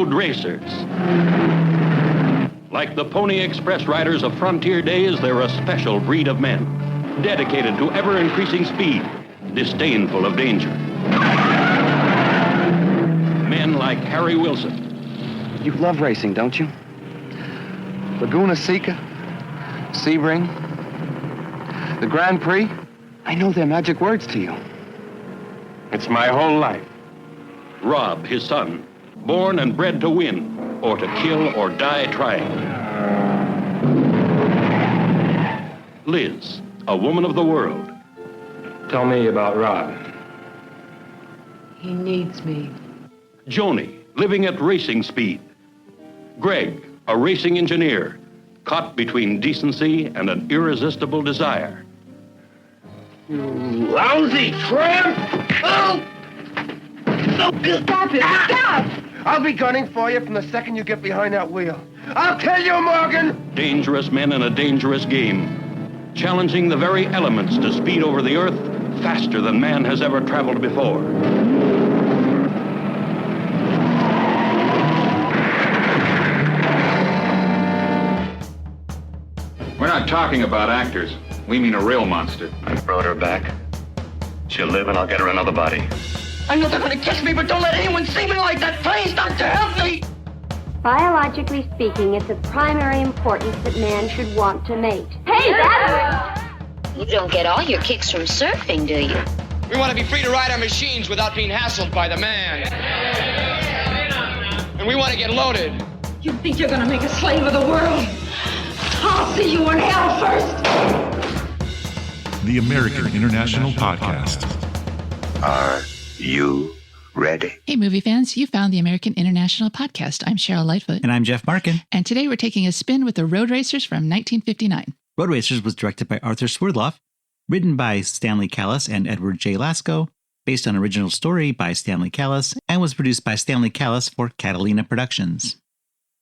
Roadracers. Like the Pony Express riders of frontier days, they're a special breed of men, dedicated to ever-increasing speed, disdainful of danger. Men like Harry Wilson. You love racing, don't you? Laguna Seca, Sebring, the Grand Prix. I know they're magic words to you. It's my whole life. Rob, his son, born and bred to win, or to kill or die trying. Liz, a woman of the world. Tell me about Rob. He needs me. Joanie, living at racing speed. Greg, a racing engineer, caught between decency and an irresistible desire. You lousy tramp! Oh! Stop it! Stop! I'll be gunning for you from the second you get behind that wheel. I'll kill you, Morgan! Dangerous men in a dangerous game, challenging the very elements to speed over the earth faster than man has ever traveled before. We're not talking about actors. We mean a real monster. I brought her back. She'll live and I'll get her another body. I know they're gonna catch me, but don't let anyone see me like that. Please, Doctor, help me! Biologically speaking, it's of primary importance that man should want to mate. Hey, that worked! You don't get all your kicks from surfing, do you? We want to be free to ride our machines without being hassled by the man. And we want to get loaded. You think you're gonna make a slave of the world? I'll see you in hell first! The American International Podcast. Are you ready? Hey, movie fans, you found the American International Podcast. I'm Cheryl Lightfoot. And I'm Jeff Markin. And today we're taking a spin with the Roadracers from 1959. Roadracers was directed by Arthur Swerdloff, written by Stanley Kallis and Edward J. Lasko, based on original story by Stanley Kallis, and was produced by Stanley Kallis for Catalina Productions.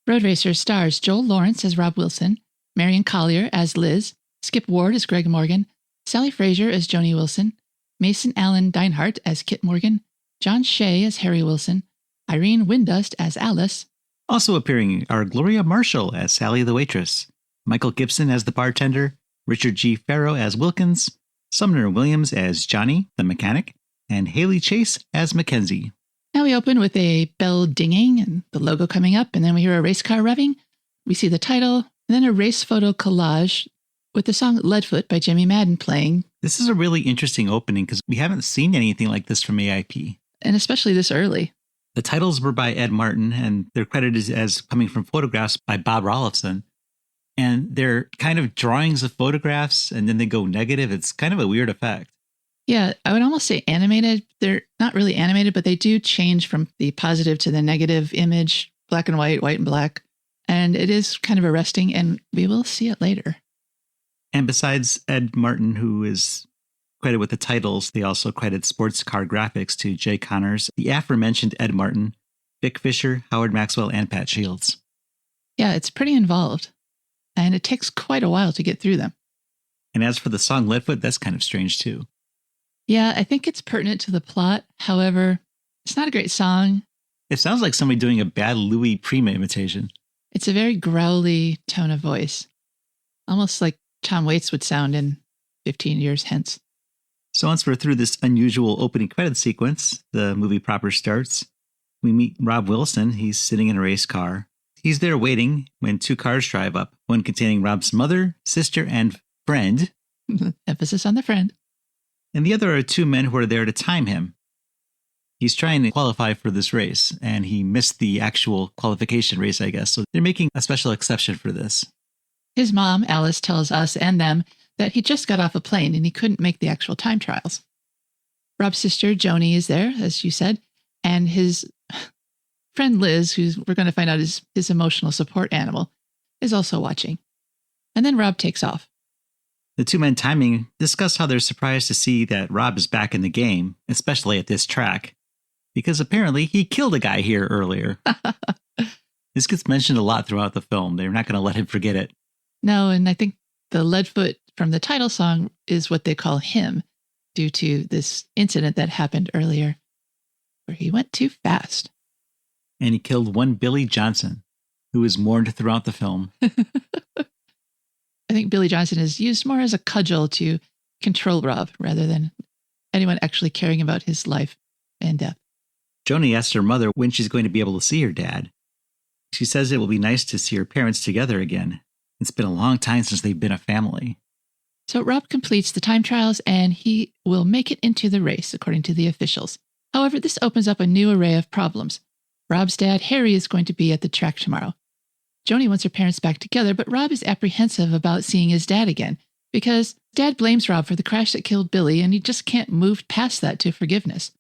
Roadracers stars Joel Lawrence as Rob Wilson, Marian Collier as Liz, Skip Ward as Greg Morgan, Sally Fraser as Joanie Wilson, Mason Allen Dinehart as Kit Morgan, John Shay as Harry Wilson, Irene Windust as Alice. Also appearing are Gloria Marshall as Sally the Waitress, Michael Gibson as the Bartender, Richard G. Pharo as Wilkins, Sumner Williams as Johnny, the mechanic, and Haile Chace as McKenzie. Now we open with a bell dinging and the logo coming up, and then we hear a race car revving. We see the title, and then a race photo collage with the song Leadfoot by Jimmy Madden playing. This is a really interesting opening because we haven't seen anything like this from AIP. And especially this early. The titles were by Ed Martin, and they're credited as coming from photographs by Bob Rolifson. And they're kind of drawings of photographs, and then they go negative. It's kind of a weird effect. Yeah, I would almost say animated. They're not really animated, but they do change from the positive to the negative image, black and white, white and black. And it is kind of arresting, and we will see it later. And besides Ed Martin, who is credited with the titles, they also credit sports car graphics to Jay Connors, the aforementioned Ed Martin, Vic Fisher, Howard Maxwell, and Pat Shields. Yeah, it's pretty involved. And it takes quite a while to get through them. And as for the song Leadfoot, that's kind of strange too. Yeah, I think it's pertinent to the plot. However, it's not a great song. It sounds like somebody doing a bad Louis Prima imitation. It's a very growly tone of voice. Almost like Tom Waits would sound in 15 years hence. So once we're through this unusual opening credit sequence, the movie proper starts. We meet Rob Wilson. He's sitting in a race car. He's there waiting when two cars drive up, one containing Rob's mother, sister, and friend. Emphasis on the friend. And the other are two men who are there to time him. He's trying to qualify for this race, and he missed the actual qualification race, I guess. So they're making a special exception for this. His mom, Alice, tells us and them that he just got off a plane and he couldn't make the actual time trials. Rob's sister, Joanie, is there, as you said, and his friend Liz, who we're going to find out is his emotional support animal, is also watching. And then Rob takes off. The two men timing discuss how they're surprised to see that Rob is back in the game, especially at this track, because apparently he killed a guy here earlier. This gets mentioned a lot throughout the film. They're not going to let him forget it. No, and I think the Leadfoot from the title song is what they call him due to this incident that happened earlier where he went too fast. And he killed one Billy Johnson, who is mourned throughout the film. I think Billy Johnson is used more as a cudgel to control Rob rather than anyone actually caring about his life and death. Joanie asks her mother when she's going to be able to see her dad. She says it will be nice to see her parents together again. It's been a long time since they've been a family. So Rob completes the time trials and he will make it into the race, according to the officials. However, this opens up a new array of problems. Rob's dad, Harry, is going to be at the track tomorrow. Joanie wants her parents back together, but Rob is apprehensive about seeing his dad again because Dad blames Rob for the crash that killed Billy and he just can't move past that to forgiveness.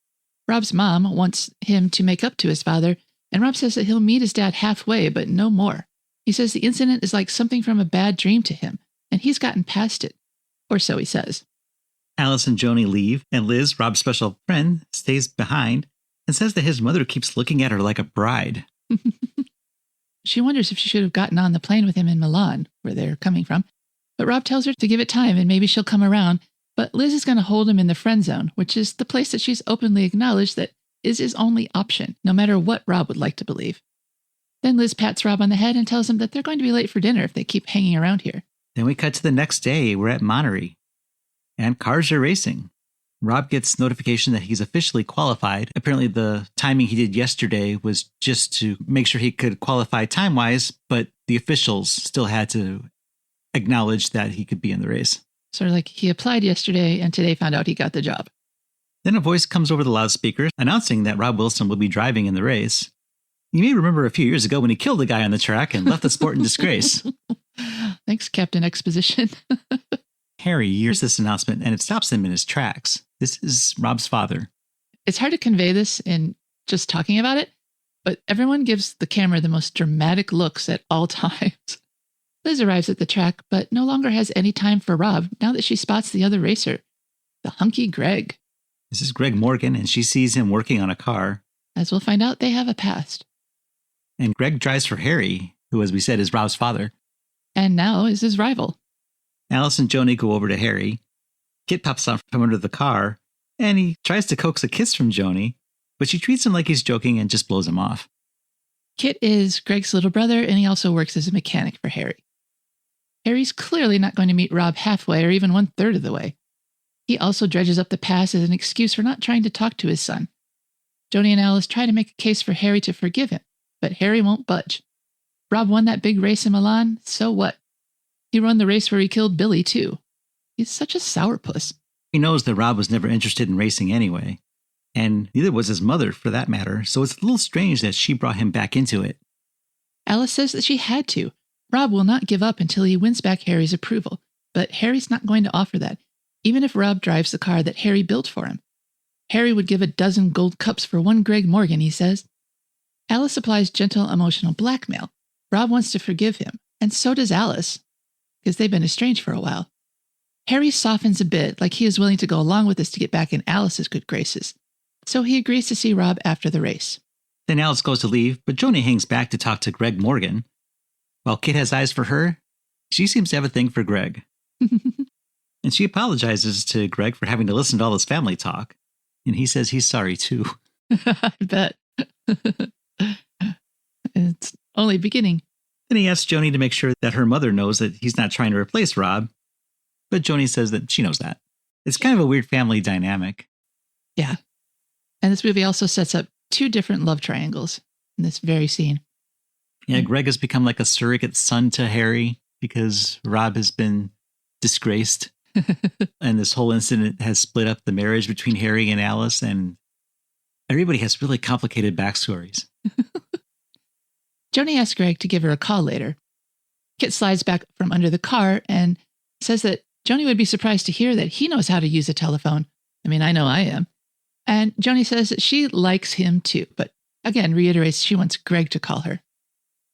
Rob's mom wants him to make up to his father, and Rob says that he'll meet his dad halfway, but no more. He says the incident is like something from a bad dream to him, and he's gotten past it. Or so he says. Alice and Joanie leave, and Liz, Rob's special friend, stays behind and says that his mother keeps looking at her like a bride. She wonders if she should have gotten on the plane with him in Milan, where they're coming from. But Rob tells her to give it time and maybe she'll come around. But Liz is going to hold him in the friend zone, which is the place that she's openly acknowledged that is his only option, no matter what Rob would like to believe. Then Liz pats Rob on the head and tells him that they're going to be late for dinner if they keep hanging around here. Then we cut to the next day. We're at Monterey, and cars are racing. Rob gets notification that he's officially qualified. Apparently the timing he did yesterday was just to make sure he could qualify time-wise, but the officials still had to acknowledge that he could be in the race. Sort of like he applied yesterday and today found out he got the job. Then a voice comes over the loudspeaker announcing that Rob Wilson will be driving in the race. You may remember a few years ago when he killed a guy on the track and left the sport in disgrace. Thanks, Captain Exposition. Harry hears this announcement and it stops him in his tracks. This is Rob's father. It's hard to convey this in just talking about it, but everyone gives the camera the most dramatic looks at all times. Liz arrives at the track, but no longer has any time for Rob now that she spots the other racer, the hunky Greg. This is Greg Morgan, and she sees him working on a car. As we'll find out, they have a past. And Greg drives for Harry, who, as we said, is Rob's father. And now is his rival. Alice and Joanie go over to Harry. Kit pops out from under the car, and he tries to coax a kiss from Joanie, but she treats him like he's joking and just blows him off. Kit is Greg's little brother, and he also works as a mechanic for Harry. Harry's clearly not going to meet Rob halfway or even 1/3 of the way. He also dredges up the past as an excuse for not trying to talk to his son. Joanie and Alice try to make a case for Harry to forgive him, but Harry won't budge. Rob won that big race in Milan, so what? He won the race where he killed Billy, too. He's such a sourpuss. He knows that Rob was never interested in racing anyway, and neither was his mother, for that matter, so it's a little strange that she brought him back into it. Alice says that she had to. Rob will not give up until he wins back Harry's approval, but Harry's not going to offer that, even if Rob drives the car that Harry built for him. Harry would give a dozen gold cups for one Greg Morgan, he says. Alice applies gentle emotional blackmail. Rob wants to forgive him, and so does Alice, because they've been estranged for a while. Harry softens a bit, like he is willing to go along with this to get back in Alice's good graces, so he agrees to see Rob after the race. Then Alice goes to leave, but Joanie hangs back to talk to Greg Morgan. While Kit has eyes for her, she seems to have a thing for Greg. And she apologizes to Greg for having to listen to all this family talk. And he says he's sorry, too. I bet. It's only beginning. Then he asks Joanie to make sure that her mother knows that he's not trying to replace Rob. But Joanie says that she knows that. It's kind of a weird family dynamic. Yeah. And this movie also sets up two different love triangles in this very scene. Yeah, Greg has become like a surrogate son to Harry because Rob has been disgraced. And this whole incident has split up the marriage between Harry and Alice, and everybody has really complicated backstories. Joanie asks Greg to give her a call later. Kit slides back from under the car and says that Joanie would be surprised to hear that he knows how to use a telephone. I mean, I know I am. And Joanie says that she likes him too, but again reiterates she wants Greg to call her.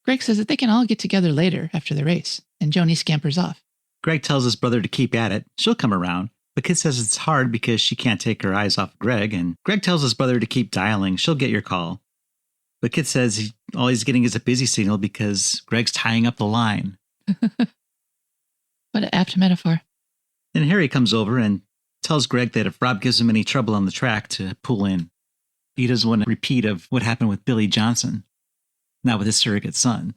Greg says that they can all get together later after the race, and Joanie scampers off. Greg tells his brother to keep at it. She'll come around. But Kit says it's hard because she can't take her eyes off Greg, and Greg tells his brother to keep dialing. She'll get your call. But Kit says all he's getting is a busy signal because Greg's tying up the line. What an apt metaphor. Then Harry comes over and tells Greg that if Rob gives him any trouble on the track to pull in. He doesn't want a repeat of what happened with Billy Johnson. not with his surrogate son.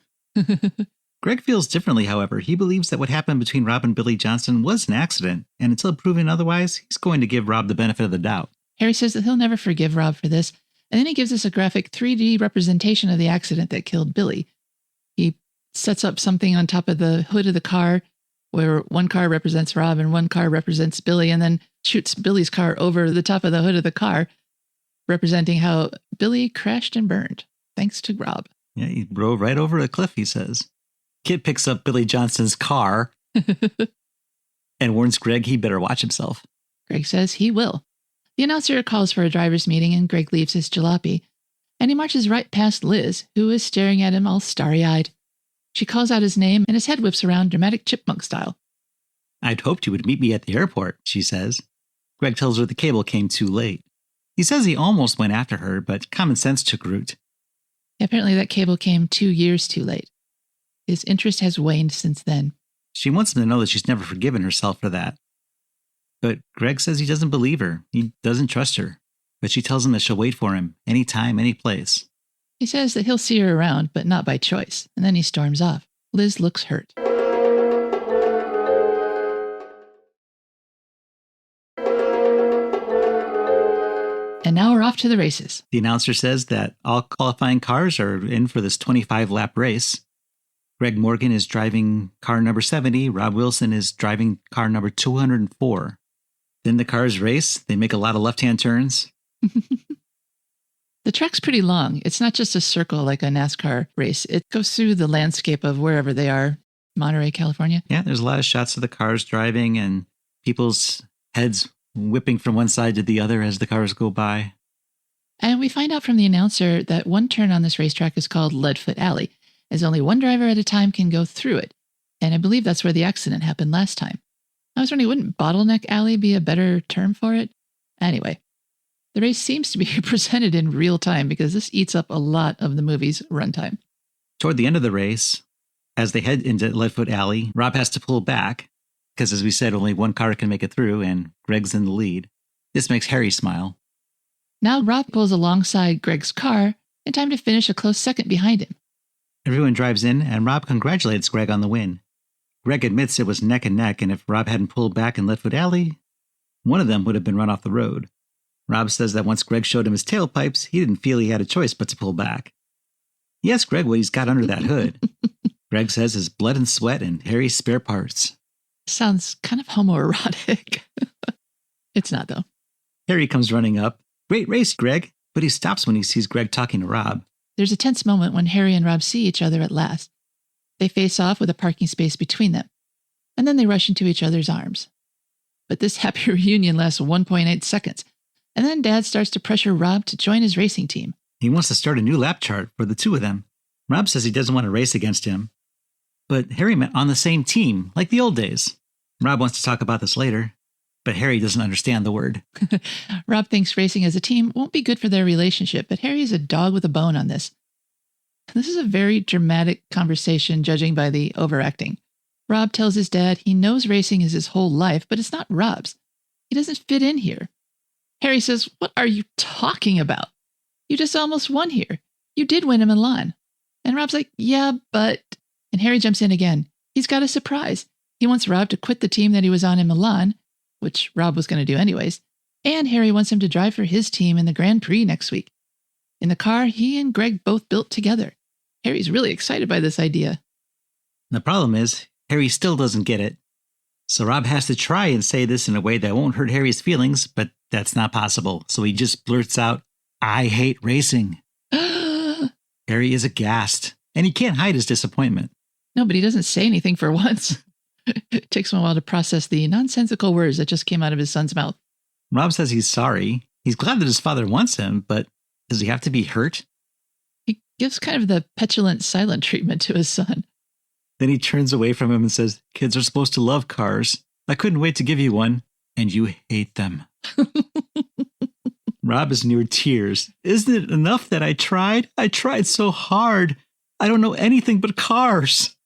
Greg feels differently, however. He believes that what happened between Rob and Billy Johnson was an accident, and until proven otherwise, he's going to give Rob the benefit of the doubt. Harry says that he'll never forgive Rob for this, and then he gives us a graphic 3D representation of the accident that killed Billy. He sets up something on top of the hood of the car where one car represents Rob and one car represents Billy, and then shoots Billy's car over the top of the hood of the car, representing how Billy crashed and burned, thanks to Rob. Yeah, he rode right over a cliff, he says. Kit picks up Billy Johnson's car and warns Greg he better watch himself. Greg says he will. The announcer calls for a driver's meeting and Greg leaves his jalopy, and he marches right past Liz, who is staring at him all starry-eyed. She calls out his name and his head whips around dramatic chipmunk style. I'd hoped you would meet me at the airport, she says. Greg tells her the cable came too late. He says he almost went after her, but common sense took root. Apparently that cable came 2 years too late. His interest has waned since then. She wants him to know that she's never forgiven herself for that. But Greg says he doesn't believe her. He doesn't trust her. But she tells him that she'll wait for him, anytime, any place. He says that he'll see her around, but not by choice, and then he storms off. Liz looks hurt. And now we're off to the races. The announcer says that all qualifying cars are in for this 25-lap race. Greg Morgan is driving car number 70. Rob Wilson is driving car number 204. Then the cars race. They make a lot of left-hand turns. The track's pretty long. It's not just a circle like a NASCAR race. It goes through the landscape of wherever they are. Monterey, California. Yeah, there's a lot of shots of the cars driving and people's heads whipping from one side to the other as the cars go by. And we find out from the announcer that one turn on this racetrack is called Leadfoot Alley, as only one driver at a time can go through it. And I believe that's where the accident happened last time. I was wondering, wouldn't Bottleneck Alley be a better term for it? Anyway, the race seems to be presented in real time because this eats up a lot of the movie's runtime. Toward the end of the race, as they head into Leadfoot Alley, Rob has to pull back because, as we said, only one car can make it through and Greg's in the lead. This makes Harry smile. Now Rob pulls alongside Greg's car in time to finish a close second behind him. Everyone drives in, and Rob congratulates Greg on the win. Greg admits it was neck and neck, and if Rob hadn't pulled back in Leadfoot Alley, one of them would have been run off the road. Rob says that once Greg showed him his tailpipes, he didn't feel he had a choice but to pull back. He asks Greg what he's got under that hood. Greg says his blood and sweat and Harry's spare parts. Sounds kind of homoerotic. It's not, though. Harry comes running up. Great race, Greg. But he stops when he sees Greg talking to Rob. There's a tense moment when Harry and Rob see each other at last. They face off with a parking space between them, and then they rush into each other's arms. But this happy reunion lasts 1.8 seconds, and then Dad starts to pressure Rob to join his racing team. He wants to start a new lap chart for the two of them. Rob says he doesn't want to race against him, but Harry meant on the same team, like the old days. Rob wants to talk about this later, but Harry doesn't understand the word. Rob thinks racing as a team won't be good for their relationship, but Harry is a dog with a bone on this. This is a very dramatic conversation, judging by the overacting. Rob tells his dad he knows racing is his whole life, but it's not Rob's. He doesn't fit in here. Harry says, "What are you talking about? You just almost won here. You did win in Milan." And Rob's like, "Yeah, but..." And Harry jumps in again. He's got a surprise. He wants Rob to quit the team that he was on in Milan, which Rob was going to do anyways, and Harry wants him to drive for his team in the Grand Prix next week. In the car he and Greg both built together. Harry's really excited by this idea. The problem is, Harry still doesn't get it. So Rob has to try and say this in a way that won't hurt Harry's feelings, but that's not possible. So he just blurts out, "I hate racing." Harry is aghast, and he can't hide his disappointment. No, but he doesn't say anything for once. It takes him a while to process the nonsensical words that just came out of his son's mouth. Rob says he's sorry. He's glad that his father wants him, but does he have to be hurt? He gives kind of the petulant silent treatment to his son. Then he turns away from him and says, "Kids are supposed to love cars. I couldn't wait to give you one, and you hate them." Rob is near tears. "Isn't it enough that I tried? I tried so hard. I don't know anything but cars."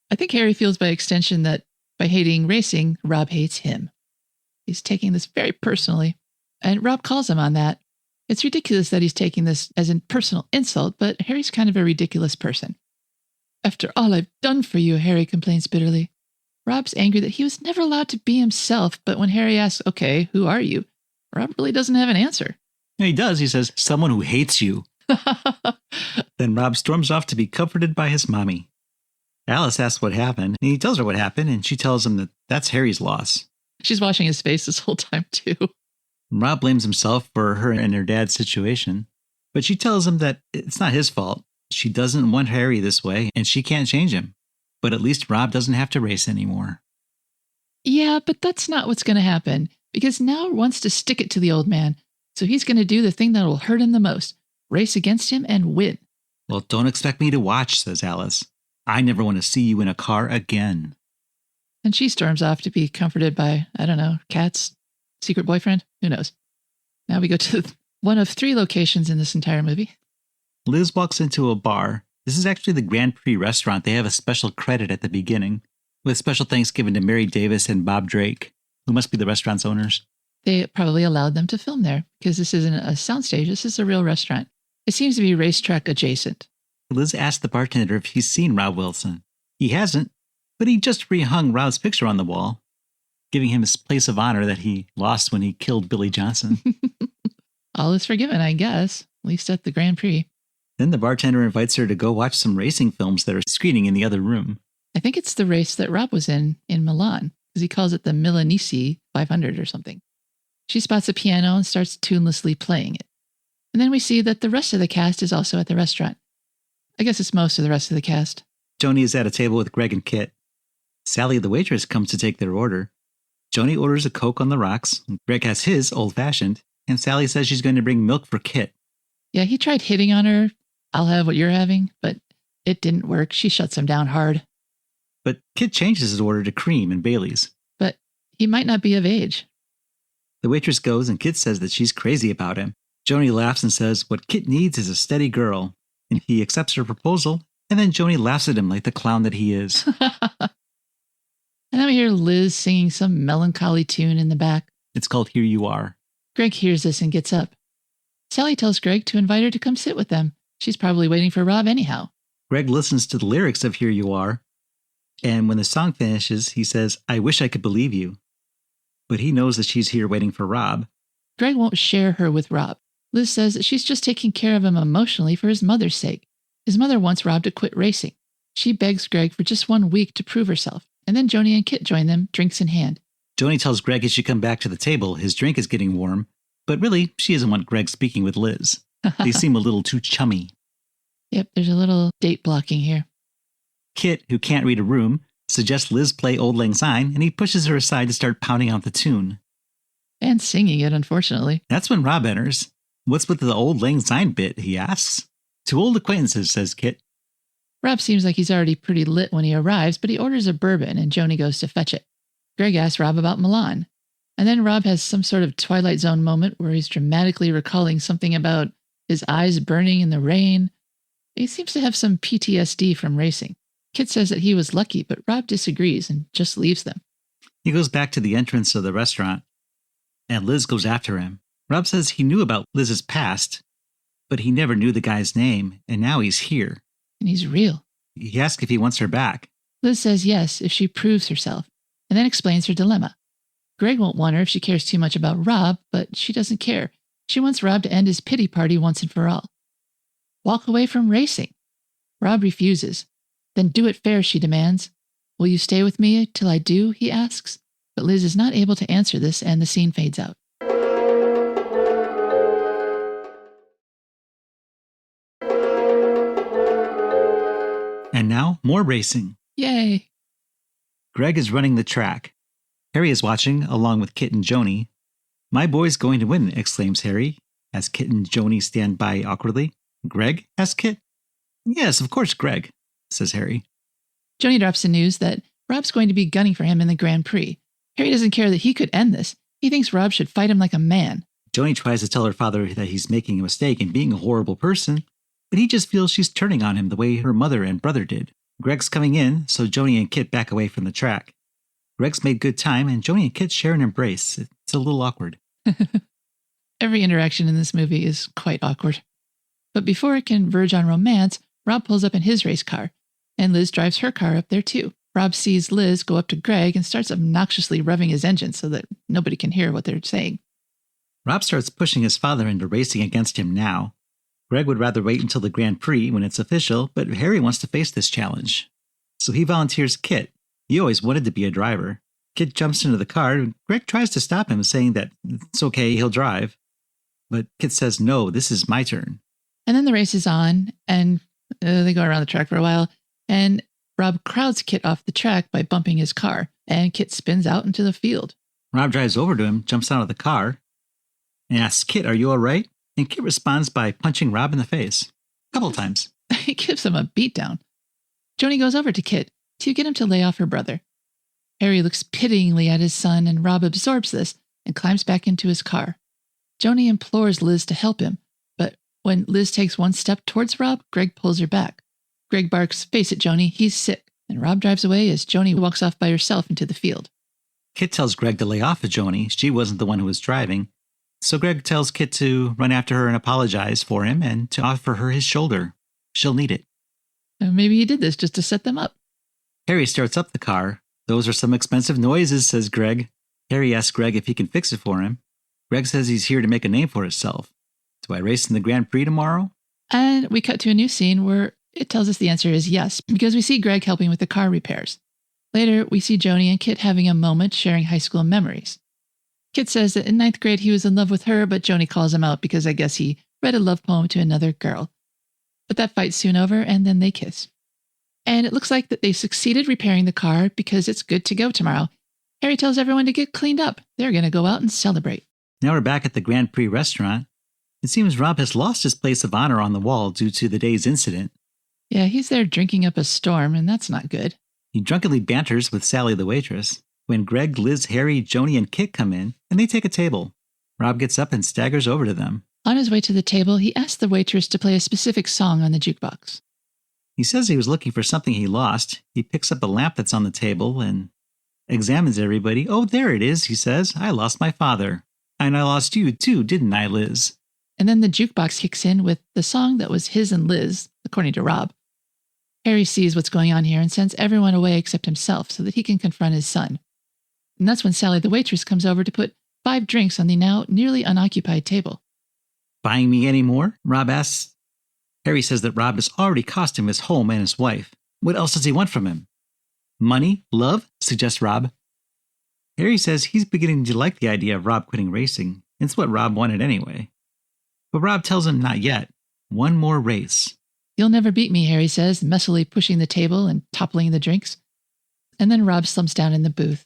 I think Harry feels by extension that by hating racing, Rob hates him. He's taking this very personally, and Rob calls him on that. It's ridiculous that he's taking this as a personal insult, but Harry's kind of a ridiculous person. After all I've done for you, Harry complains bitterly. Rob's angry that he was never allowed to be himself, but when Harry asks, okay, who are you? Rob really doesn't have an answer. He does. He says, someone who hates you. Then Rob storms off to be comforted by his mommy. Alice asks what happened, and he tells her what happened, and she tells him that that's Harry's loss. She's washing his face this whole time, too. Rob blames himself for her and her dad's situation, but she tells him that it's not his fault. She doesn't want Harry this way, and she can't change him. But at least Rob doesn't have to race anymore. Yeah, but that's not what's going to happen, because now wants to stick it to the old man, so he's going to do the thing that will hurt him the most, race against him and win. Well, don't expect me to watch, says Alice. I never want to see you in a car again. And she storms off to be comforted by, I don't know, Kat's secret boyfriend? Who knows? Now we go to one of 3 locations in this entire movie. Liz walks into a bar. This is actually the Grand Prix restaurant. They have a special credit at the beginning, with special thanks given to Mary Davis and Bob Drake, who must be the restaurant's owners. They probably allowed them to film there, because this isn't a soundstage, this is a real restaurant. It seems to be racetrack adjacent. Liz asked the bartender if he's seen Rob Wilson. He hasn't, but he just rehung Rob's picture on the wall, giving him his place of honor that he lost when he killed Billy Johnson. All is forgiven, I guess, at least at the Grand Prix. Then the bartender invites her to go watch some racing films that are screening in the other room. I think it's the race that Rob was in Milan, because he calls it the Milanese 500 or something. She spots a piano and starts tunelessly playing it. And then we see that the rest of the cast is also at the restaurant. I guess it's most of the rest of the cast. Joanie is at a table with Greg and Kit. Sally, the waitress, comes to take their order. Joanie orders a Coke on the rocks. Greg has his old-fashioned, and Sally says she's going to bring milk for Kit. Yeah, he tried hitting on her. I'll have what you're having, but it didn't work. She shuts him down hard. But Kit changes his order to cream and Bailey's. But he might not be of age. The waitress goes, and Kit says that she's crazy about him. Joanie laughs and says what Kit needs is a steady girl, and he accepts her proposal, and then Joanie laughs at him like the clown that he is. And then we hear Liz singing some melancholy tune in the back. It's called Here You Are. Greg hears this and gets up. Sally tells Greg to invite her to come sit with them. She's probably waiting for Rob anyhow. Greg listens to the lyrics of Here You Are, and when the song finishes, he says, I wish I could believe you. But he knows that she's here waiting for Rob. Greg won't share her with Rob. Liz says that she's just taking care of him emotionally for his mother's sake. His mother wants Rob to quit racing. She begs Greg for just 1 week to prove herself, and then Joanie and Kit join them, drinks in hand. Joanie tells Greg he should come back to the table. His drink is getting warm, but really, she doesn't want Greg speaking with Liz. They seem a little too chummy. Yep, there's a little date blocking here. Kit, who can't read a room, suggests Liz play Old Lang Syne, and he pushes her aside to start pounding out the tune. And singing it, unfortunately. That's when Rob enters. What's with the Old Lang Syne bit, he asks. To old acquaintances, says Kit. Rob seems like he's already pretty lit when he arrives, but he orders a bourbon and Joanie goes to fetch it. Greg asks Rob about Milan. And then Rob has some sort of Twilight Zone moment where he's dramatically recalling something about his eyes burning in the rain. He seems to have some PTSD from racing. Kit says that he was lucky, but Rob disagrees and just leaves them. He goes back to the entrance of the restaurant, and Liz goes after him. Rob says he knew about Liz's past, but he never knew the guy's name, and now he's here. And he's real. He asks if he wants her back. Liz says yes if she proves herself, and then explains her dilemma. Greg won't want her if she cares too much about Rob, but she doesn't care. She wants Rob to end his pity party once and for all. Walk away from racing. Rob refuses. Then do it fair, she demands. Will you stay with me till I do, he asks. But Liz is not able to answer this, and the scene fades out. And now, more racing. Yay! Greg is running the track. Harry is watching, along with Kit and Joanie. My boy's going to win, exclaims Harry, as Kit and Joanie stand by awkwardly. Greg? asks Kit. Yes, of course, Greg, says Harry. Joanie drops the news that Rob's going to be gunning for him in the Grand Prix. Harry doesn't care that he could end this. He thinks Rob should fight him like a man. Joanie tries to tell her father that he's making a mistake and being a horrible person, but he just feels she's turning on him the way her mother and brother did. Greg's coming in, so Joanie and Kit back away from the track. Greg's made good time, and Joanie and Kit share an embrace. It's a little awkward. Every interaction in this movie is quite awkward. But before it can verge on romance, Rob pulls up in his race car, and Liz drives her car up there too. Rob sees Liz go up to Greg and starts obnoxiously revving his engine so that nobody can hear what they're saying. Rob starts pushing his father into racing against him now. Greg would rather wait until the Grand Prix when it's official, but Harry wants to face this challenge. So he volunteers Kit. He always wanted to be a driver. Kit jumps into the car, and Greg tries to stop him, saying that it's okay, he'll drive. But Kit says, no, this is my turn. And then the race is on, and they go around the track for a while, and Rob crowds Kit off the track by bumping his car, and Kit spins out into the field. Rob drives over to him, jumps out of the car, and asks Kit, are you all right? And Kit responds by punching Rob in the face. A couple times. He gives him a beatdown. Joanie goes over to Kit to get him to lay off her brother. Harry looks pityingly at his son, and Rob absorbs this and climbs back into his car. Joanie implores Liz to help him, but when Liz takes one step towards Rob, Greg pulls her back. Greg barks, face it, Joanie, he's sick, and Rob drives away as Joanie walks off by herself into the field. Kit tells Greg to lay off of Joanie. She wasn't the one who was driving. So Greg tells Kit to run after her and apologize for him and to offer her his shoulder. She'll need it. Maybe he did this just to set them up. Harry starts up the car. Those are some expensive noises, says Greg. Harry asks Greg if he can fix it for him. Greg says he's here to make a name for himself. Do I race in the Grand Prix tomorrow? And we cut to a new scene where it tells us the answer is yes, because we see Greg helping with the car repairs. Later, we see Joanie and Kit having a moment sharing high school memories. Kit says that in 9th grade he was in love with her, but Joanie calls him out because I guess he read a love poem to another girl. But that fight's soon over, and then they kiss. And it looks like that they succeeded repairing the car because it's good to go tomorrow. Harry tells everyone to get cleaned up. They're going to go out and celebrate. Now we're back at the Grand Prix restaurant. It seems Rob has lost his place of honor on the wall due to the day's incident. Yeah, he's there drinking up a storm, and that's not good. He drunkenly banters with Sally the waitress. When Greg, Liz, Harry, Joanie, and Kit come in, and they take a table. Rob gets up and staggers over to them. On his way to the table, he asks the waitress to play a specific song on the jukebox. He says he was looking for something he lost. He picks up a lamp that's on the table and examines everybody. Oh, there it is, he says. I lost my father. And I lost you too, didn't I, Liz? And then the jukebox kicks in with the song that was his and Liz, according to Rob. Harry sees what's going on here and sends everyone away except himself so that he can confront his son. And that's when Sally the waitress comes over to put 5 drinks on the now nearly unoccupied table. Buying me any more? Rob asks. Harry says that Rob has already cost him his home and his wife. What else does he want from him? Money? Love? Suggests Rob. Harry says he's beginning to like the idea of Rob quitting racing. It's what Rob wanted anyway. But Rob tells him not yet. One more race. You'll never beat me, Harry says, messily pushing the table and toppling the drinks. And then Rob slumps down in the booth.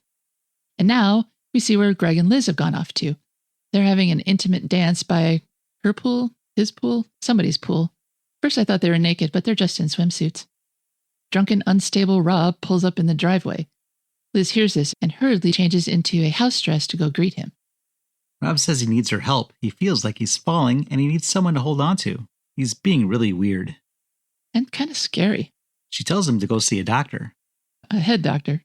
And now we see where Greg and Liz have gone off to. They're having an intimate dance by her pool, his pool, somebody's pool. First I thought they were naked, but they're just in swimsuits. Drunken, unstable Rob pulls up in the driveway. Liz hears this and hurriedly changes into a house dress to go greet him. Rob says he needs her help. He feels like he's falling and he needs someone to hold on to. He's being really weird. And kind of scary. She tells him to go see a doctor. A head doctor.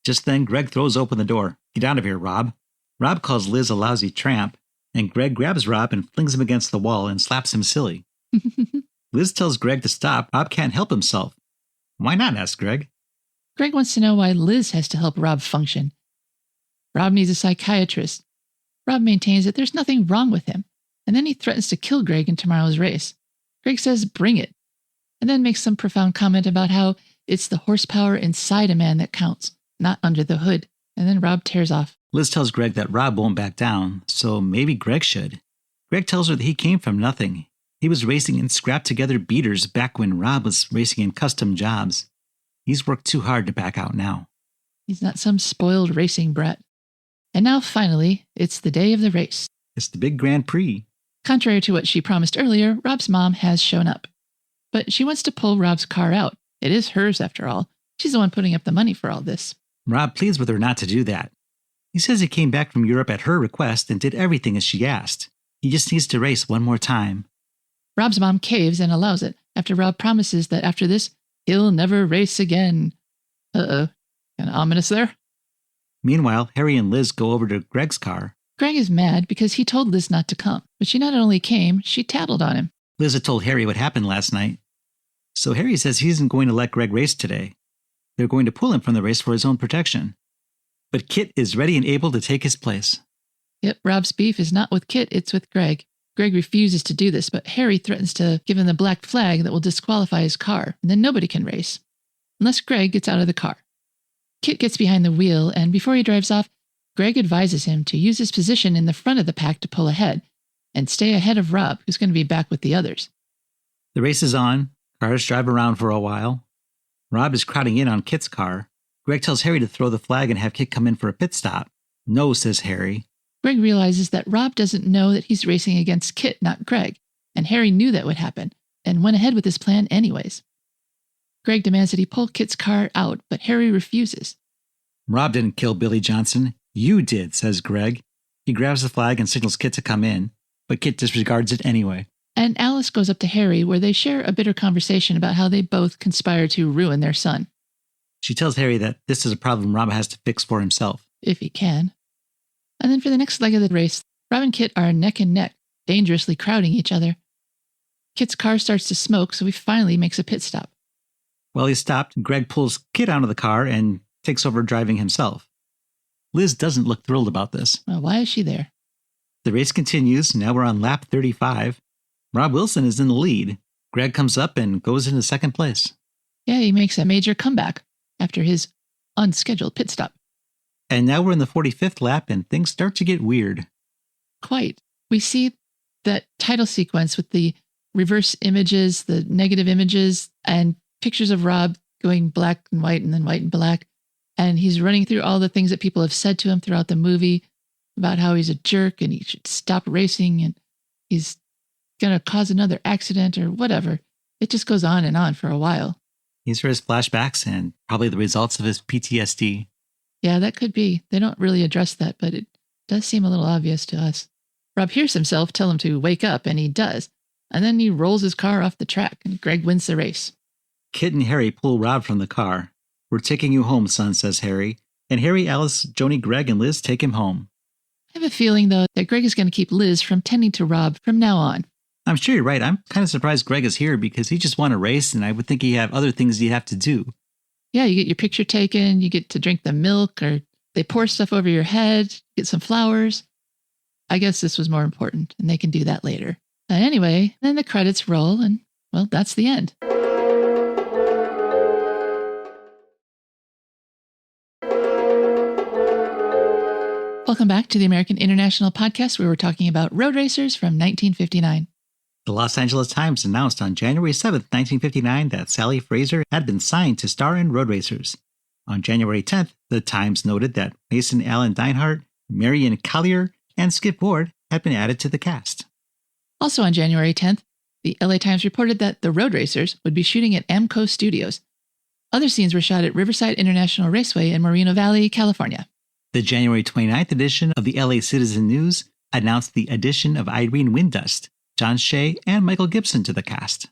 Just then, Greg throws open the door. Get out of here, Rob. Rob calls Liz a lousy tramp, and Greg grabs Rob and flings him against the wall and slaps him silly. Liz tells Greg to stop. Rob can't help himself. Why not, asks Greg. Greg wants to know why Liz has to help Rob function. Rob needs a psychiatrist. Rob maintains that there's nothing wrong with him, and then he threatens to kill Greg in tomorrow's race. Greg says, bring it, and then makes some profound comment about how it's the horsepower inside a man that counts, not under the hood, and then Rob tears off. Liz tells Greg that Rob won't back down, so maybe Greg should. Greg tells her that he came from nothing. He was racing in scrapped-together beaters back when Rob was racing in custom jobs. He's worked too hard to back out now. He's not some spoiled racing brat. And now, finally, it's the day of the race. It's the big Grand Prix. Contrary to what she promised earlier, Rob's mom has shown up. But she wants to pull Rob's car out. It is hers, after all. She's the one putting up the money for all this. Rob pleads with her not to do that. He says he came back from Europe at her request and did everything as she asked. He just needs to race one more time. Rob's mom caves and allows it, after Rob promises that after this, he'll never race again. Uh-oh. Kind of ominous there. Meanwhile, Harry and Liz go over to Greg's car. Greg is mad because he told Liz not to come, but she not only came, she tattled on him. Liz had told Harry what happened last night. So Harry says he isn't going to let Greg race today. They're going to pull him from the race for his own protection. But Kit is ready and able to take his place. Yep, Rob's beef is not with Kit, it's with Greg. Greg refuses to do this, but Harry threatens to give him the black flag that will disqualify his car, and then nobody can race. Unless Greg gets out of the car. Kit gets behind the wheel, and before he drives off, Greg advises him to use his position in the front of the pack to pull ahead, and stay ahead of Rob, who's going to be back with the others. The race is on. Cars drive around for a while. Rob is crowding in on Kit's car. Greg tells Harry to throw the flag and have Kit come in for a pit stop. No, says Harry. Greg realizes that Rob doesn't know that he's racing against Kit, not Greg, and Harry knew that would happen, and went ahead with his plan anyways. Greg demands that he pull Kit's car out, but Harry refuses. Rob didn't kill Billy Johnson. You did, says Greg. He grabs the flag and signals Kit to come in, but Kit disregards it anyway. And Alice goes up to Harry, where they share a bitter conversation about how they both conspire to ruin their son. She tells Harry that this is a problem Rob has to fix for himself. If he can. And then for the next leg of the race, Rob and Kit are neck and neck, dangerously crowding each other. Kit's car starts to smoke, so he finally makes a pit stop. While he's stopped, Greg pulls Kit out of the car and takes over driving himself. Liz doesn't look thrilled about this. Well, why is she there? The race continues. Now we're on lap 35. Rob Wilson is in the lead. Greg comes up and goes into second place. Yeah, he makes a major comeback after his unscheduled pit stop. And now we're in the 45th lap and things start to get weird. Quite. We see that title sequence with the reverse images, the negative images, and pictures of Rob going black and white and then white and black. And he's running through all the things that people have said to him throughout the movie about how he's a jerk and he should stop racing and he's going to cause another accident or whatever. It just goes on and on for a while. These are his flashbacks and probably the results of his PTSD. Yeah, that could be. They don't really address that, but it does seem a little obvious to us. Rob hears himself tell him to wake up, and he does. And then he rolls his car off the track, and Greg wins the race. Kit and Harry pull Rob from the car. We're taking you home, son, says Harry. And Harry, Alice, Joanie, Greg, and Liz take him home. I have a feeling, though, that Greg is going to keep Liz from tending to Rob from now on. I'm sure you're right. I'm kind of surprised Greg is here because he just won a race, and I would think he'd have other things he'd have to do. Yeah, you get your picture taken, you get to drink the milk, or they pour stuff over your head, get some flowers. I guess this was more important, and they can do that later. And anyway, then the credits roll, and, well, that's the end. Welcome back to the American International Podcast, where we're talking about Roadracers from 1959. The Los Angeles Times announced on January 7th, 1959, that Sally Fraser had been signed to star in Roadracers. On January 10th, the Times noted that Mason Allen Dinehart, Marian Collier, and Skip Ward had been added to the cast. Also on January 10th, the LA Times reported that the Roadracers would be shooting at Amco Studios. Other scenes were shot at Riverside International Raceway in Moreno Valley, California. The January 29th edition of the LA Citizen News announced the addition of Irene Windust, John Shay, and Michael Gibson to the cast.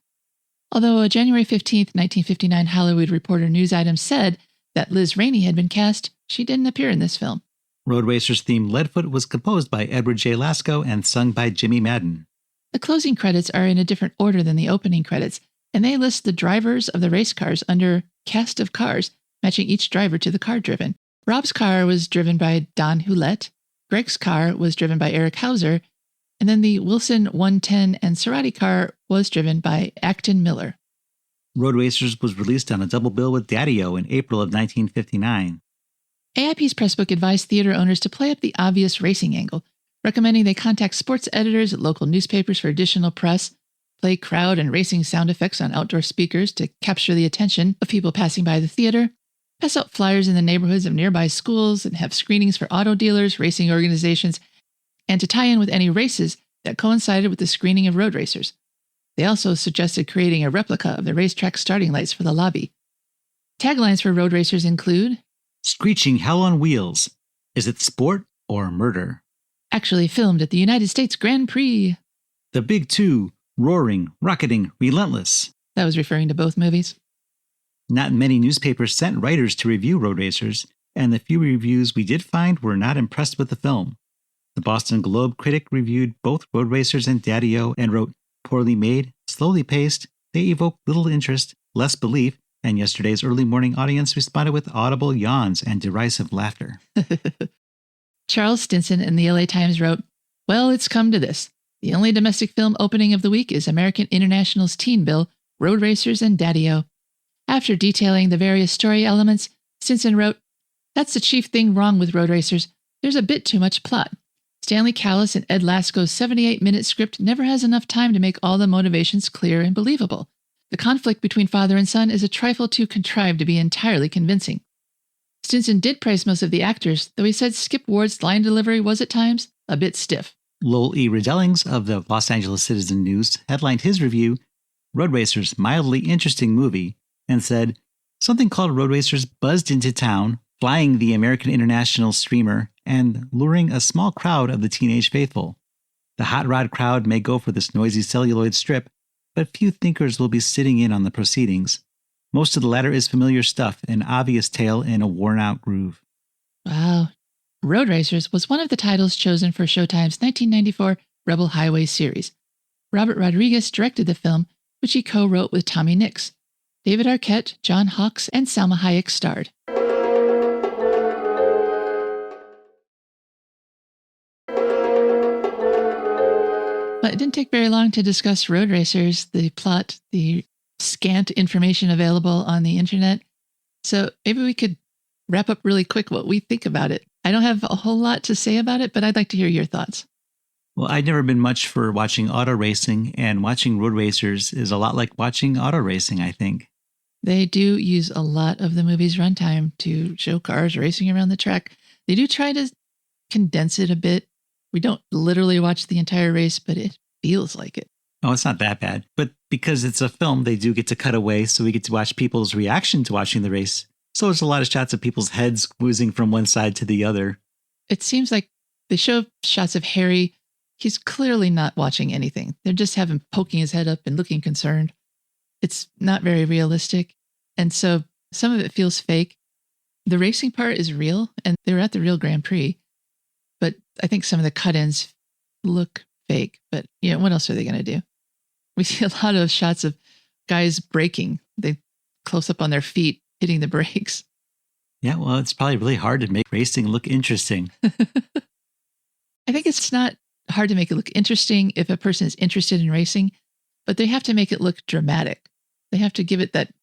Although a January 15th, 1959 Hollywood Reporter news item said that Liz Rainey had been cast, she didn't appear in this film. Roadracers' theme Leadfoot was composed by Edward J. Lasco and sung by Jimmy Madden. The closing credits are in a different order than the opening credits, and they list the drivers of the race cars under cast of cars, matching each driver to the car driven. Rob's car was driven by Don Hulette, Greg's car was driven by Eric Hauser, and then the Wilson 110 and Cerati car was driven by Acton Miller. Roadracers was released on a double bill with Daddy-O in April of 1959. AIP's pressbook advised theater owners to play up the obvious racing angle, recommending they contact sports editors at local newspapers for additional press, play crowd and racing sound effects on outdoor speakers to capture the attention of people passing by the theater, pass out flyers in the neighborhoods of nearby schools, and have screenings for auto dealers, racing organizations, and to tie in with any races that coincided with the screening of Roadracers. They also suggested creating a replica of the racetrack starting lights for the lobby. Taglines for Roadracers include, "Screeching Hell on Wheels. Is it sport or murder?" Actually filmed at the United States Grand Prix. "The Big Two. Roaring, rocketing, relentless." That was referring to both movies. Not many newspapers sent writers to review Roadracers, and the few reviews we did find were not impressed with the film. The Boston Globe critic reviewed both Roadracers and Daddy-O and wrote, "Poorly made, slowly paced, they evoke little interest, less belief, and yesterday's early morning audience responded with audible yawns and derisive laughter." Charles Stinson in the LA Times wrote, "Well, it's come to this. The only domestic film opening of the week is American International's teen bill, Roadracers and Daddy-O." After detailing the various story elements, Stinson wrote, "That's the chief thing wrong with Roadracers. There's a bit too much plot. Stanley Kallis and Ed Lasko's 78-minute script never has enough time to make all the motivations clear and believable. The conflict between father and son is a trifle too contrived to be entirely convincing." Stinson did praise most of the actors, though he said Skip Ward's line delivery was at times a bit stiff. Lowell E. Redellings of the Los Angeles Citizen News headlined his review, "Roadracers, mildly interesting movie," and said, "Something called Roadracers buzzed into town, flying the American International streamer and luring a small crowd of the teenage faithful. The hot rod crowd may go for this noisy celluloid strip, but few thinkers will be sitting in on the proceedings. Most of the latter is familiar stuff, an obvious tale in a worn-out groove." Wow. Roadracers was one of the titles chosen for Showtime's 1994 Rebel Highway series. Robert Rodriguez directed the film, which he co-wrote with Tommy Nix. David Arquette, John Hawkes, and Salma Hayek starred. But it didn't take very long to discuss Roadracers, the plot, the scant information available on the internet. So maybe we could wrap up really quick what we think about it. I don't have a whole lot to say about it, but I'd like to hear your thoughts. Well, I've never been much for watching auto racing, and watching Roadracers is a lot like watching auto racing, I think. They do use a lot of the movie's runtime to show cars racing around the track. They do try to condense it a bit. We don't literally watch the entire race, but it feels like it. Oh, it's not that bad. But because it's a film, they do get to cut away, so we get to watch people's reaction to watching the race. So there's a lot of shots of people's heads whizzing from one side to the other. It seems like they show shots of Harry. He's clearly not watching anything. They're just have him poking his head up and looking concerned. It's not very realistic. And so some of it feels fake. The racing part is real, and they were at the real Grand Prix. But I think some of the cut-ins look fake. But, you know, what else are they going to do? We see a lot of shots of guys braking. They close up on their feet, hitting the brakes. Yeah, well, it's probably really hard to make racing look interesting. I think it's not hard to make it look interesting if a person is interested in racing, but they have to make it look dramatic. They have to give it that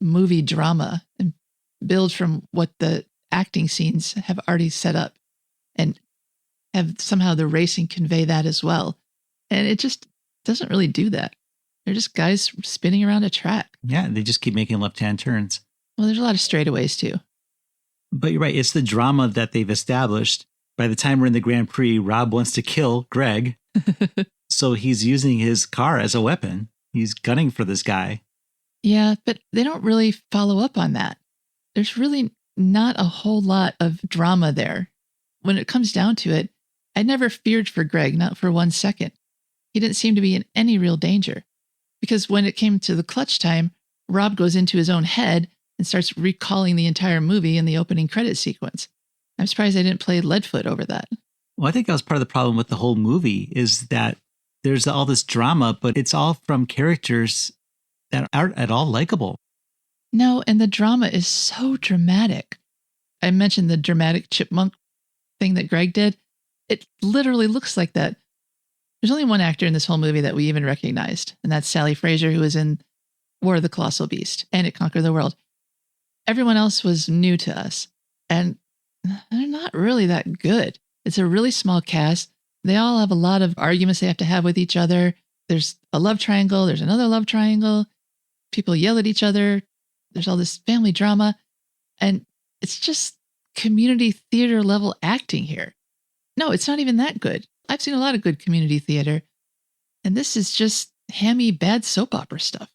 movie drama and build from what the acting scenes have already set up and have somehow the racing convey that as well. And it just doesn't really do that. They're just guys spinning around a track. Yeah, they just keep making left-hand turns. Well, there's a lot of straightaways too. But you're right, it's the drama that they've established. By the time we're in the Grand Prix, Rob wants to kill Greg. So he's using his car as a weapon. He's gunning for this guy. Yeah, but they don't really follow up on that. There's really not a whole lot of drama there. When it comes down to it, I never feared for Greg, not for 1 second. He didn't seem to be in any real danger. Because when it came to the clutch time, Rob goes into his own head and starts recalling the entire movie in the opening credit sequence. I'm surprised I didn't play Leadfoot over that. Well, I think that was part of the problem with the whole movie is that there's all this drama, but it's all from characters that aren't at all likable. No, and the drama is so dramatic. I mentioned the dramatic chipmunk thing that Greg did. It literally looks like that. There's only one actor in this whole movie that we even recognized, and that's Sally Fraser, who was in War of the Colossal Beast and It Conquered the World. Everyone else was new to us, and they're not really that good. It's a really small cast. They all have a lot of arguments they have to have with each other. There's a love triangle. There's another love triangle. People yell at each other. There's all this family drama. And it's just community theater level acting here. No, it's not even that good. I've seen a lot of good community theater. And this is just hammy, bad soap opera stuff.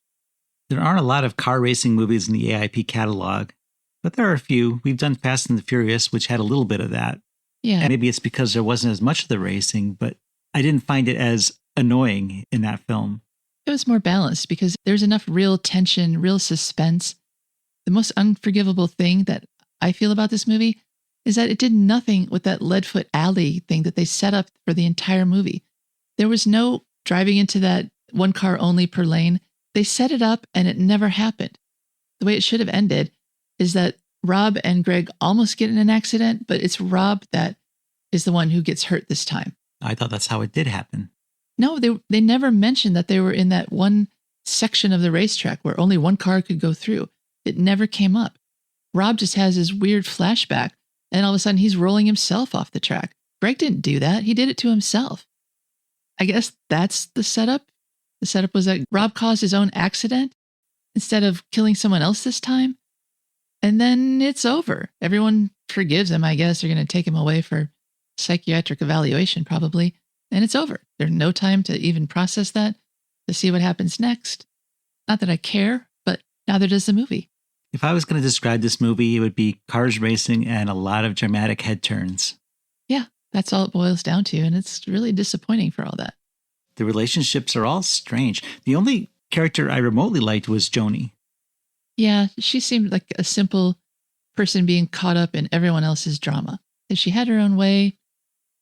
There aren't a lot of car racing movies in the AIP catalog, but there are a few. We've done Fast and the Furious, which had a little bit of that. Yeah. And maybe it's because there wasn't as much of the racing, but I didn't find it as annoying in that film. It was more balanced because there's enough real tension, real suspense. The most unforgivable thing that I feel about this movie is that it did nothing with that Leadfoot Alley thing that they set up for the entire movie. There was no driving into that one car only per lane. They set it up and it never happened. The way it should have ended is that Rob and Greg almost get in an accident, but it's Rob that is the one who gets hurt this time. I thought that's how it did happen. No, they never mentioned that they were in that one section of the racetrack where only one car could go through. It never came up. Rob just has this weird flashback, and all of a sudden he's rolling himself off the track. Greg didn't do that. He did it to himself. I guess that's the setup. The setup was that Rob caused his own accident instead of killing someone else this time. And then it's over. Everyone forgives him, I guess. They're going to take him away for psychiatric evaluation probably. And it's over. There's no time to even process that, to see what happens next. Not that I care, but neither does the movie. If I was going to describe this movie, it would be cars racing and a lot of dramatic head turns. Yeah, that's all it boils down to. And it's really disappointing for all that. The relationships are all strange. The only character I remotely liked was Joanie. Yeah, she seemed like a simple person being caught up in everyone else's drama. If she had her own way,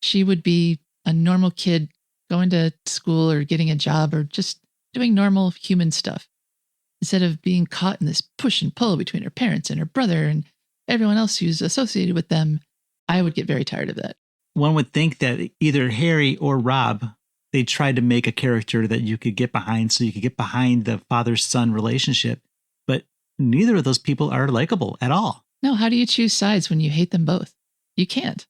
she would be a normal kid going to school or getting a job or just doing normal human stuff, instead of being caught in this push and pull between her parents and her brother and everyone else who's associated with them. I would get very tired of that. One would think that either Harry or Rob, they tried to make a character that you could get behind, so you could get behind the father-son relationship. But neither of those people are likable at all. No, how do you choose sides when you hate them both? You can't.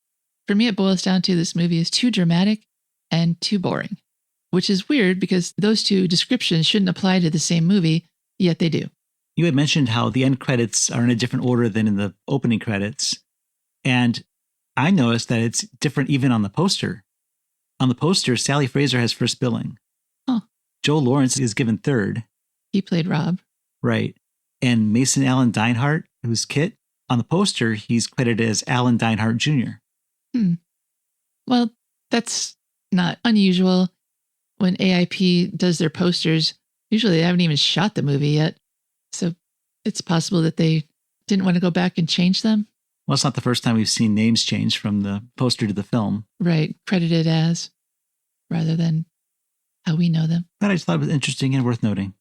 For me, it boils down to this movie is too dramatic and too boring, which is weird because those two descriptions shouldn't apply to the same movie, yet they do. You had mentioned how the end credits are in a different order than in the opening credits. And I noticed that it's different even on the poster. On the poster, Sally Fraser has first billing. Huh. Joe Lawrence is given third. He played Rob. Right. And Mason Allen Dinehart, who's Kit, on the poster, he's credited as Alan Dinehart Jr. Well, that's not unusual. When AIP does their posters, usually they haven't even shot the movie yet. So it's possible that they didn't want to go back and change them. Well, it's not the first time we've seen names change from the poster to the film. Right. Credited as, rather than how we know them. But I just thought it was interesting and worth noting.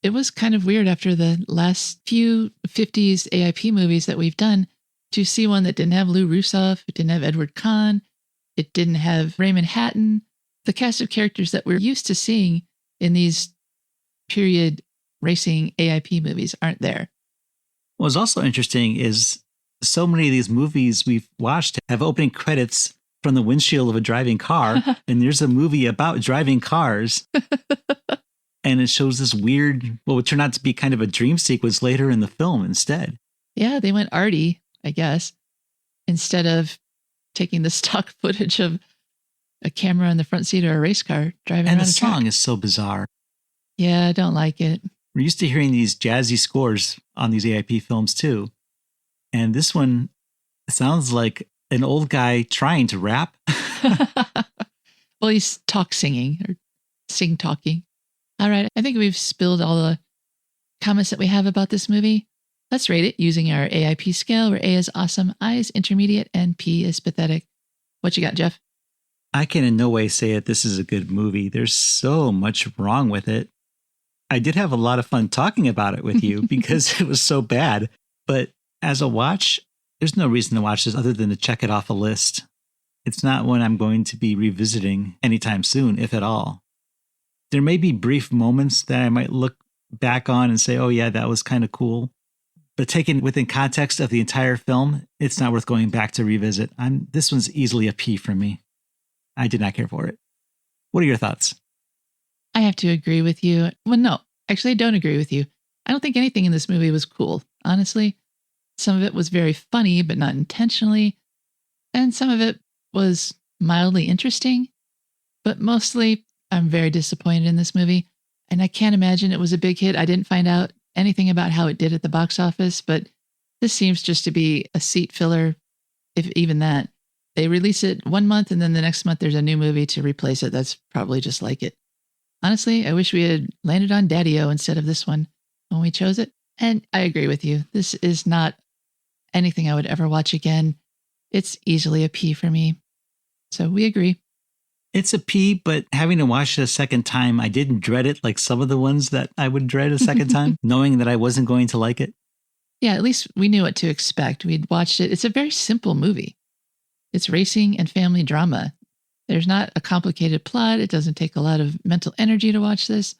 It was kind of weird after the last few 50s AIP movies that we've done to see one that didn't have Lou Russo, it didn't have Edward Kahn, it didn't have Raymond Hatton. The cast of characters that we're used to seeing in these period racing AIP movies aren't there. What's also interesting is so many of these movies we've watched have opening credits from the windshield of a driving car, and there's a movie about driving cars. And it shows this weird, what would turn out to be kind of a dream sequence later in the film instead. Yeah, they went arty, I guess, instead of taking the stock footage of a camera in the front seat of a race car driving around a track. And the song is so bizarre. Yeah, I don't like it. We're used to hearing these jazzy scores on these AIP films too. And this one sounds like an old guy trying to rap. Well, he's talk singing or sing talking. All right, I think we've spilled all the comments that we have about this movie. Let's rate it using our AIP scale, where A is awesome, I is intermediate, and P is pathetic. What you got, Jeff? I can in no way say that this is a good movie. There's so much wrong with it. I did have a lot of fun talking about it with you because it was so bad. But as a watch, there's no reason to watch this other than to check it off a list. It's not one I'm going to be revisiting anytime soon, if at all. There may be brief moments that I might look back on and say, oh yeah, that was kind of cool. But taken within context of the entire film, it's not worth going back to revisit. This one's easily a P for me. I did not care for it. What are your thoughts? I have to agree with you. Well, no, actually, I don't agree with you. I don't think anything in this movie was cool, honestly. Some of it was very funny, but not intentionally. And some of it was mildly interesting. But mostly, I'm very disappointed in this movie. And I can't imagine it was a big hit. I didn't find out anything about how it did at the box office, but this seems just to be a seat filler, if even that. They release it one month and then the next month there's a new movie to replace it. That's probably just like it. Honestly, I wish we had landed on Daddy-O instead of this one when we chose it. And I agree with you. This is not anything I would ever watch again. It's easily a P for me. So we agree. It's a P, but having to watch it a second time, I didn't dread it like some of the ones that I would dread a second time, knowing that I wasn't going to like it. Yeah, at least we knew what to expect. We'd watched it. It's a very simple movie. It's racing and family drama. There's not a complicated plot. It doesn't take a lot of mental energy to watch this.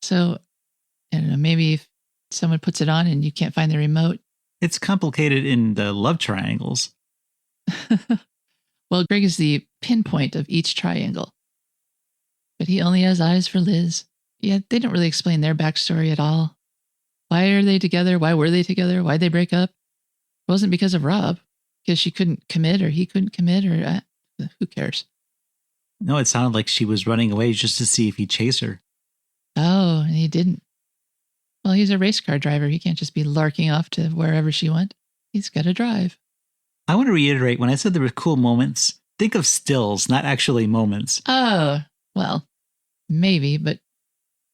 So, I don't know, maybe if someone puts it on and you can't find the remote. It's complicated in the love triangles. Well, Greg is the pinpoint of each triangle. But he only has eyes for Liz. Yeah, they don't really explain their backstory at all. Why are they together? Why were they together? Why'd they break up? It wasn't because of Rob. Because she couldn't commit or he couldn't commit or who cares? No, it sounded like she was running away just to see if he'd chase her. Oh, and he didn't. Well, he's a race car driver. He can't just be larking off to wherever she went. He's got to drive. I want to reiterate, when I said there were cool moments, think of stills, not actually moments. Oh, well, maybe, but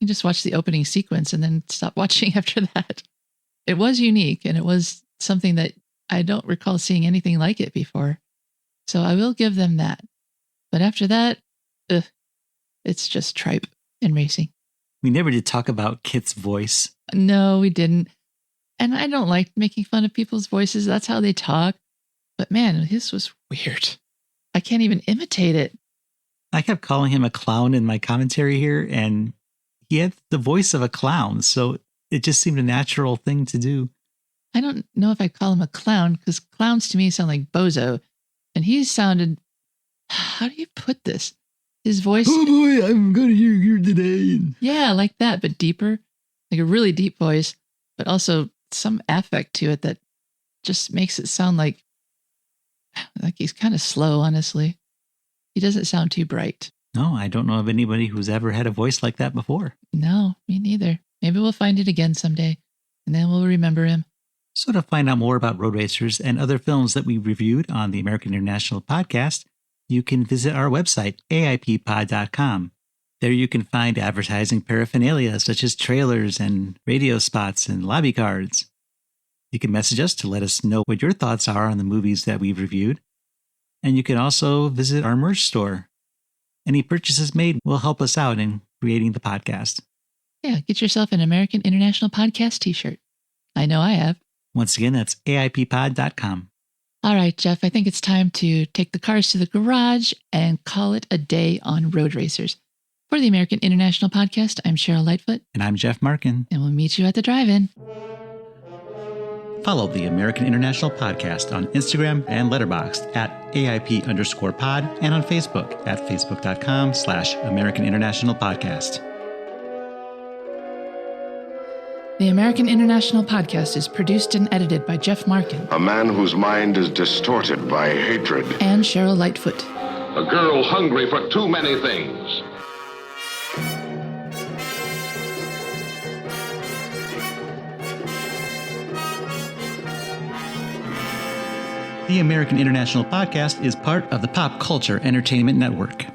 you just watch the opening sequence and then stop watching after that. It was unique, and it was something that I don't recall seeing anything like it before. So I will give them that. But after that, it's just tripe in racing. We never did talk about Kit's voice. No, we didn't. And I don't like making fun of people's voices. That's how they talk. But man, his was weird. I can't even imitate it. I kept calling him a clown in my commentary here, and he had the voice of a clown. So it just seemed a natural thing to do. I don't know if I call him a clown, because clowns to me sound like bozo. And he sounded, how do you put this? His voice. Oh boy, I'm going to hear you today. Yeah, like that, but deeper. Like a really deep voice, but also some affect to it that just makes it sound like he's kind of slow, honestly. He doesn't sound too bright. No, I don't know of anybody who's ever had a voice like that before. No, me neither. Maybe we'll find it again someday, and then we'll remember him. So to find out more about Roadracers and other films that we reviewed on the American International Podcast, you can visit our website, aippod.com. There you can find advertising paraphernalia such as trailers and radio spots and lobby cards. You can message us to let us know what your thoughts are on the movies that we've reviewed. And you can also visit our merch store. Any purchases made will help us out in creating the podcast. Yeah, get yourself an American International Podcast t-shirt. I know I have. Once again, that's aippod.com. All right, Jeff, I think it's time to take the cars to the garage and call it a day on Roadracers. For the American International Podcast, I'm Cheryl Lightfoot. And I'm Jeff Markin. And we'll meet you at the drive-in. Follow the American International Podcast on Instagram and Letterboxd at AIP_pod and on Facebook at facebook.com/American International Podcast. The American International Podcast is produced and edited by Jeff Markin. A man whose mind is distorted by hatred. And Cheryl Lightfoot. A girl hungry for too many things. The American International Podcast is part of the Pop Culture Entertainment Network.